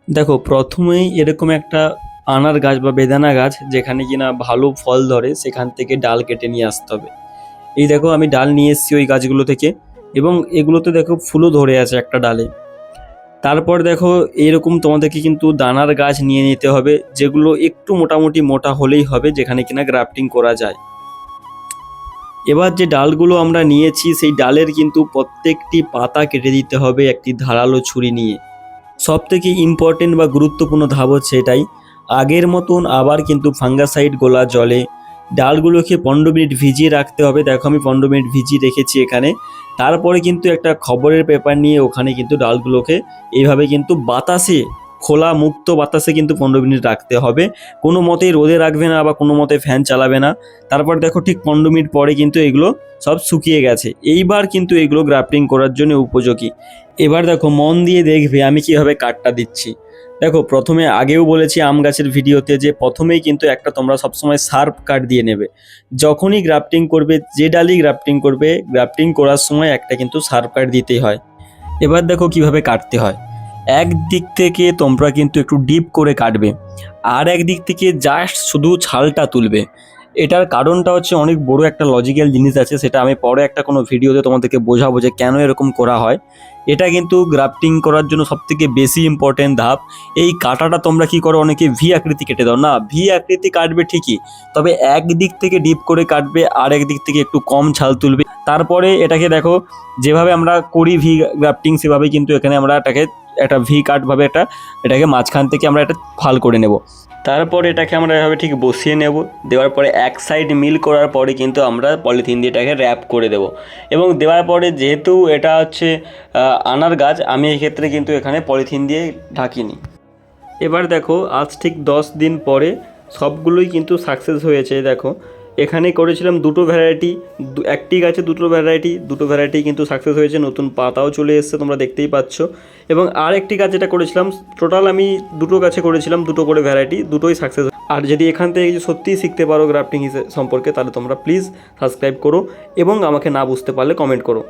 দেখো প্রথমেই এরকম একটা আনার গাছ বা বেদানা গাছ যেখানে কিনা ভালো ফল ধরে সেখান থেকে ডাল কেটে নিয়ে আসতে হবে। এই দেখো আমি ডাল নিয়ে এসেছি ওই গাছগুলো থেকে, এবং এগুলোতে দেখো ফুলও ধরে আছে একটা ডালে। তারপর দেখো এরকম তোমাদেরকে কিন্তু দানার গাছ নিয়ে নিতে হবে, যেগুলো একটু মোটামুটি মোটা হলেই হবে, যেখানে কিনা গ্রাফটিং করা যায়। এবার যে ডালগুলো আমরা নিয়েছি সেই ডালের কিন্তু প্রত্যেকটি পাতা কেটে দিতে হবে একটি ধারালো ছুরি নিয়ে। সবথেকে ইম্পর্টেন্ট বা গুরুত্বপূর্ণ ধাপ হচ্ছে এটাই, আগের মতন আবার কিন্তু ফাঙ্গাসাইড গোলা জলে ডালগুলোকে 15 মিনিট ভিজিয়ে রাখতে হবে। দেখো আমি 15 মিনিট ভিজিয়ে রেখেছি এখানে। তারপরে কিন্তু একটা খবরের পেপার নিয়ে ওখানে কিন্তু ডালগুলোকে এইভাবে কিন্তু বাতাসে, খোলা মুক্ত বাতাসে কিন্তু 15 মিনিট রাখতে হবে। কোনো মতেই রোদে রাখবে না বা কোনো মতে ফ্যান চালাবে না। তারপর দেখো ঠিক 15 মিনিট পরে কিন্তু এগুলো সব শুকিয়ে গেছে। এইবার কিন্তু এগুলো গ্রাফটিং করার জন্য উপযোগী। এবার দেখো মন দিয়ে দেখবে আমি কিভাবে কাটটা দিচ্ছি। দেখো প্রথমে আগেও বলেছি আম গাছের ভিডিওতে যে প্রথমেই কিন্তু একটা তোমরা সবসময় শার্প কাট দিয়ে নেবে। যখনই গ্রাফটিং করবে, যে ডালই গ্রাফটিং করবে, গ্রাফটিং করার সময় একটা কিন্তু শার্প কাট দিতেই হয়। এবার দেখো কিভাবে কাটতে হয়। এক দিক থেকে তোমরা কিন্তু একটু ডিপ করে কাটবে, আর এক দিক থেকে জাস্ট শুধু ছালটা তুলবে। এটার কারণটা হচ্ছে অনেক বড় একটা লজিক্যাল জিনিস আছে, সেটা আমি পরে একটা কোনো ভিডিওতে তোমাদেরকে বোঝাবো যে কেন এরকম করা হয়। এটা কিন্তু গ্রাফটিং করার জন্য সবথেকে বেশি ইম্পর্টেন্ট ধাপ। এই কাটাটা তোমরা কি করো, অনেকে ভি আকৃতি কেটে দাও, না ভি আকৃতি কাটবে ঠিকই, তবে এক দিক থেকে ডিপ করে কাটবে আর এক দিক থেকে একটু কম ছাল তুলবে। তারপরে এটাকে দেখো যেভাবে আমরা করি ভি গ্রাফটিং সেভাবে কিন্তু এখানে আমরা এটাকে একটা ভি কাটভাবে এটাকে মাঝখান থেকে আমরা একটা ফাল করে নেব। তারপর এটাকে আমরা এভাবে ঠিক বসিয়ে নেব। দেওয়ার পরে এক সাইড মিল করার পরে কিন্তু আমরা পলিথিন দিয়ে এটাকে র্যাপ করে দেব। এবং দেওয়ার পরে যেহেতু এটা হচ্ছে আনার গাছ, আমি এক্ষেত্রে কিন্তু এখানে পলিথিন দিয়ে ঢাকিনি। এবার দেখো আজ ঠিক 10 দিন পরে সবগুলোই কিন্তু সাকসেস হয়েছে। দেখো এখানে করেছিলাম দুটো ভ্যারাইটি, একটি গাছে দুটো ভ্যারাইটি কিন্তু সাকসেস হয়েছে, নতুন পাতাও চলে এসছে তোমরা দেখতেই পাচ্ছ। এবং আর একটি গাছ যেটা করেছিলাম, টোটাল আমি দুটো গাছে করেছিলাম দুটো করে ভ্যারাইটি, দুটোই সাকসেস। আর যদি এখান থেকে কিছু সত্যিই শিখতে পারো গ্রাফটিং সম্পর্কে, তাহলে তোমরা প্লিজ সাবস্ক্রাইব করো এবং আমাকে না বুঝতে পারলে কমেন্ট করো।